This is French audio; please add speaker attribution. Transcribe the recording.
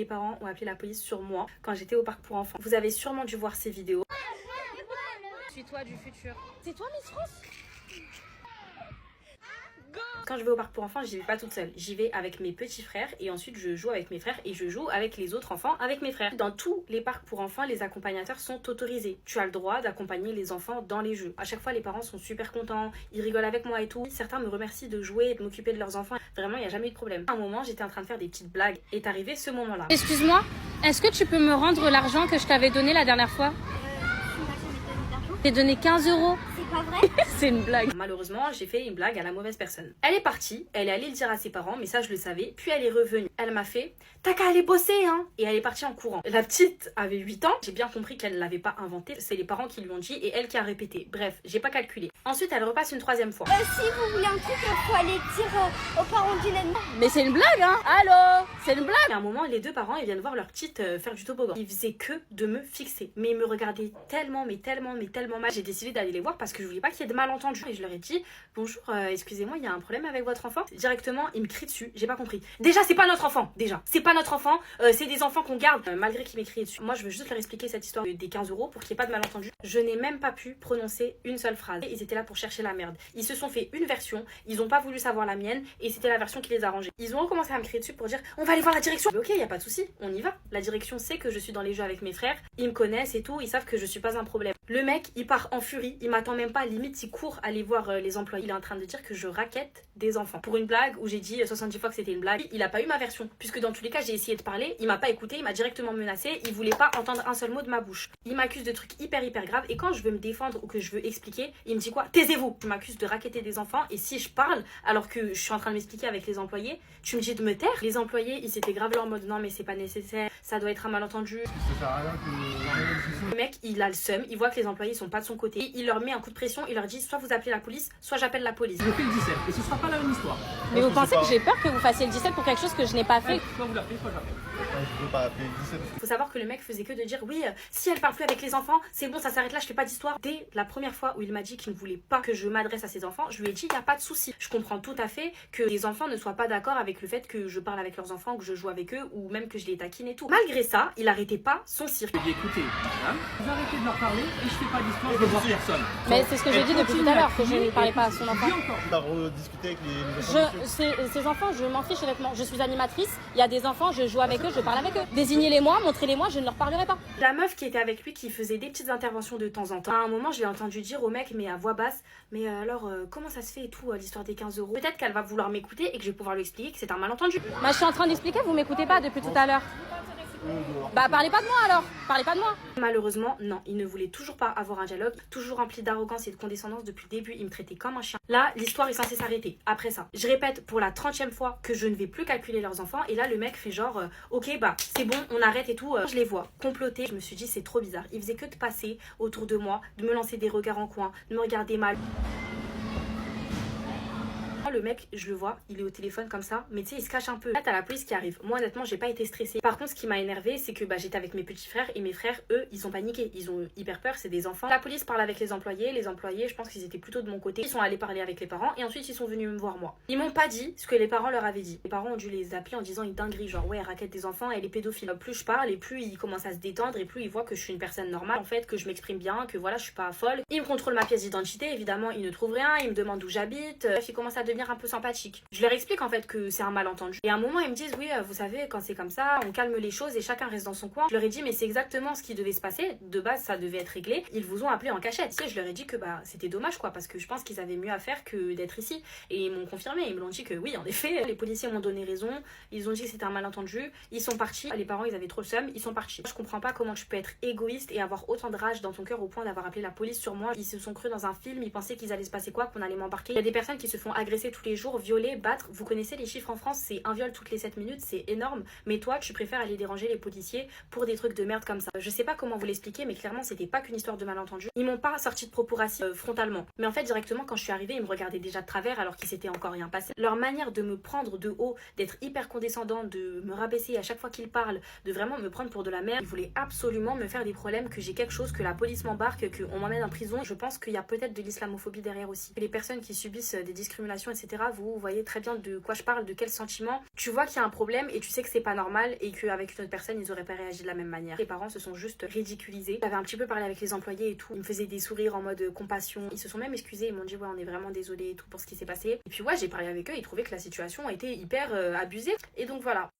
Speaker 1: des parents ont appelé la police sur moi quand j'étais au parc pour enfants. Vous avez sûrement dû voir ces vidéos.
Speaker 2: Suis-toi du futur. C'est toi Miss France?
Speaker 1: Quand je vais au parc pour enfants, j'y vais pas toute seule. J'y vais avec mes petits frères et ensuite je joue avec mes frères et je joue avec les autres enfants avec mes frères. Dans tous les parcs pour enfants, les accompagnateurs sont autorisés. Tu as le droit d'accompagner les enfants dans les jeux. À chaque fois, les parents sont super contents, ils rigolent avec moi et tout. Certains me remercient de jouer et de m'occuper de leurs enfants. Vraiment, il n'y a jamais eu de problème. À un moment, j'étais en train de faire des petites blagues. Est arrivé ce moment-là.
Speaker 2: Excuse-moi, est-ce que tu peux me rendre l'argent que je t'avais donné la dernière fois? T'ai donné 15 €.
Speaker 3: C'est pas vrai?
Speaker 2: C'est une blague.
Speaker 1: Malheureusement, j'ai fait une blague à la mauvaise personne. Elle est partie, elle est allée le dire à ses parents, mais ça je le savais. Puis elle est revenue. Elle m'a fait « T'as qu'à aller bosser, hein !» Et elle est partie en courant. La petite avait 8 ans. J'ai bien compris qu'elle ne l'avait pas inventé. C'est les parents qui lui ont dit et elle qui a répété. Bref, j'ai pas calculé. Ensuite, elle repasse une troisième fois.
Speaker 3: Si vous voulez un truc, faut aller dire aux parents d'Hélène.
Speaker 2: Mais c'est une blague, hein? Allô? C'est une blague?
Speaker 1: À un moment, les deux parents, ils viennent voir leur petite faire du toboggan. Ils faisaient que de me fixer. Mais ils me regardaient tellement, mais tellement mal. J'ai décidé d'aller les voir parce que je voulais pas qu'il y ait de malentendus. Et je leur ai dit « Bonjour, excusez-moi, il y a un problème avec votre enfant ?» Directement, ils me crient dessus. J'ai pas compris. Déjà, c'est pas notre enfant. Déjà, c'est pas notre enfant. C'est des enfants qu'on garde. Malgré qu'ils m'aient crié dessus. Moi, je veux juste leur expliquer cette histoire des 15 € pour qu'il n'y ait pas de malentendus. Je n'ai même pas pu prononcer une seule phrase. Ils étaient là pour chercher la merde. Ils se sont fait une version. Ils ont pas voulu savoir la mienne. Et c'était la version qui les arrangeait. Ils ont recommencé à me crier dessus pour dire « On va aller voir la direction. » Ok, y a pas de souci. On y va. La direction sait que je suis dans les jeux avec mes frères. Ils me connaissent et tout. Ils savent que je suis pas un problème. Le mec, il part en furie. Il m'attend même pas. Limite, il court aller voir les employés. Il est en train de dire que je raquette des enfants. Pour une blague où j'ai dit 70 fois que c'était une blague, il a pas eu ma version. Puisque dans tous les cas, j'ai essayé de parler. Il m'a pas écouté. Il m'a directement menacé. Il voulait pas entendre un seul mot de ma bouche. Il m'accuse de trucs hyper graves. Et quand je veux me défendre ou que je veux expliquer, il me dit quoi? Taisez-vous! Tu m'accuses de raqueter des enfants. Et si je parle alors que je suis en train de m'expliquer avec les employés, tu me dis de me taire? Les employés, ils étaient grave là en mode non, mais c'est pas nécessaire. Ça doit être un malentendu. Le mec, il a le seum. Il voit que les employés sont pas de son côté. Il leur met un coup de pression. Il leur dit soit vous appelez la police, soit j'appelle la police.
Speaker 4: Je fais le 17 et ce sera pas la même histoire.
Speaker 2: Mais vous pensez que j'ai peur que vous fassiez le 17 pour quelque chose que je n'ai pas fait?
Speaker 4: Soit vous l'appelez, soit j'appelle.
Speaker 5: Je peux pas appeler le 17.
Speaker 1: Faut savoir que le mec faisait que de dire oui, si elle parle plus avec les enfants, c'est bon, ça s'arrête là, je fais pas d'histoire. Dès la première fois où il m'a dit qu'il ne voulait pas que je m'adresse à ses enfants, je lui ai dit il y a pas de souci. Je comprends tout à fait que les enfants ne soient pas d'accord avec le fait que je parle avec leurs enfants, que je joue avec eux ou même que je les taquine et tout. Malgré ça, il arrêtait pas son cirque.
Speaker 4: Je lui ai dit écoutez, madame, vous arrêtez de leur parler et je fais pas d'histoire, je veux voir personne.
Speaker 2: Mais c'est ce que j'ai dit depuis tout à l'heure, que je ne parlais pas à son enfant.
Speaker 5: Tu as rediscuté avec les enfants.
Speaker 2: Ces enfants, je m'en fiche honnêtement. Je suis animatrice, il y a des enfants, je joue avec eux, je parle avec eux. Désignez-les-moi, montrez-les-moi, je ne leur parlerai pas.
Speaker 1: La meuf qui était avec lui, qui faisait des petites interventions de temps en temps. À un moment, je l'ai entendu dire au mec, mais à voix basse, mais alors, comment ça se fait et tout, l'histoire des 15 €? Peut-être qu'elle va vouloir m'écouter et que je vais pouvoir lui expliquer que c'est un malentendu.
Speaker 2: Bah, je suis en train d'expliquer, vous m'écoutez pas depuis tout à l'heure. Bah, parlez pas de moi alors, parlez pas de moi.
Speaker 1: Malheureusement, non, il ne voulait toujours pas avoir un dialogue, toujours rempli d'arrogance et de condescendance depuis le début, il me traitait comme un chien. Là, l'histoire est censée s'arrêter. Après ça, je répète pour la 30e fois que je ne vais plus calculer leurs enfants et là, le mec fait genre, ok, bah, c'est bon, on arrête et tout. Je les vois comploter. Je me suis dit, c'est trop bizarre. Il faisait que de passer autour de moi, de me lancer des regards en coin, de me regarder mal. Le mec, je le vois, il est au téléphone comme ça, mais tu sais, il se cache un peu. Là, t'as la police qui arrive. Moi, honnêtement, j'ai pas été stressée. Par contre, ce qui m'a énervée, c'est que j'étais avec mes petits frères et mes frères, eux, ils sont paniqués. Ils ont hyper peur, c'est des enfants. La police parle avec les employés. Les employés, je pense qu'ils étaient plutôt de mon côté. Ils sont allés parler avec les parents et ensuite, ils sont venus me voir moi. Ils m'ont pas dit ce que les parents leur avaient dit. Les parents ont dû les appeler en disant une dinguerie, genre ouais, elle raquette des enfants, elle est pédophile. Plus je parle et plus ils commencent à se détendre et plus ils voient que je suis une personne normale, en fait, que je m'exprime bien, que voilà, je suis pas folle. Ils me contrôlent ma pièce d'identité, évidemment, ils ne trouvent rien, ils me demandent où j'habite. Bref, ils commencent à devenir un peu sympathiques. Je leur explique en fait que c'est un malentendu. Et à un moment, ils me disent oui, vous savez, quand c'est comme ça, on calme les choses et chacun reste dans son coin. Je leur ai dit mais c'est exactement ce qui devait se passer. De base, ça devait être réglé. Ils vous ont appelé en cachette. Tu sais, je leur ai dit que c'était dommage quoi, parce que je pense qu'ils avaient mieux à faire que d'être ici. Et ils m'ont confirmé. Ils me l'ont dit que oui, en effet, les policiers m'ont donné raison. Ils ont dit que c'était un malentendu. Ils sont partis. Les parents, ils avaient trop le seum. Ils sont partis. Je comprends pas comment tu peux être égoïste et avoir autant de rage dans ton cœur au point d'avoir appelé la police sur moi. Ils se sont crus dans un film. Ils pensaient qu'ils allaient se passer quoi, qu'on allait m'embarquer. Il y a des personnes qui se font agresser tous les jours, violer, battre. Vous connaissez les chiffres en France, c'est un viol toutes les 7 minutes, c'est énorme. Mais toi, tu préfères aller déranger les policiers pour des trucs de merde comme ça. Je sais pas comment vous l'expliquer, mais clairement, c'était pas qu'une histoire de malentendu. Ils m'ont pas sorti de propos racistes frontalement. Mais en fait, directement, quand je suis arrivée, ils me regardaient déjà de travers alors qu'il s'était encore rien passé. Leur manière de me prendre de haut, d'être hyper condescendant, de me rabaisser à chaque fois qu'ils parlent, de vraiment me prendre pour de la merde, ils voulaient absolument me faire des problèmes, que j'ai quelque chose, que la police m'embarque, qu'on m'emmène en prison. Je pense qu'il y a peut-être de l'islamophobie derrière aussi. Les personnes qui subissent des discriminations, etc., etc. Vous voyez très bien de quoi je parle, de quel sentiment. Tu vois qu'il y a un problème et tu sais que c'est pas normal et qu'avec une autre personne, ils auraient pas réagi de la même manière. Les parents se sont juste ridiculisés. J'avais un petit peu parlé avec les employés et tout. Ils me faisaient des sourires en mode compassion. Ils se sont même excusés. Ils m'ont dit ouais, on est vraiment désolés et tout pour ce qui s'est passé. Et puis ouais, j'ai parlé avec eux. Ils trouvaient que la situation était hyper abusée. Et donc voilà.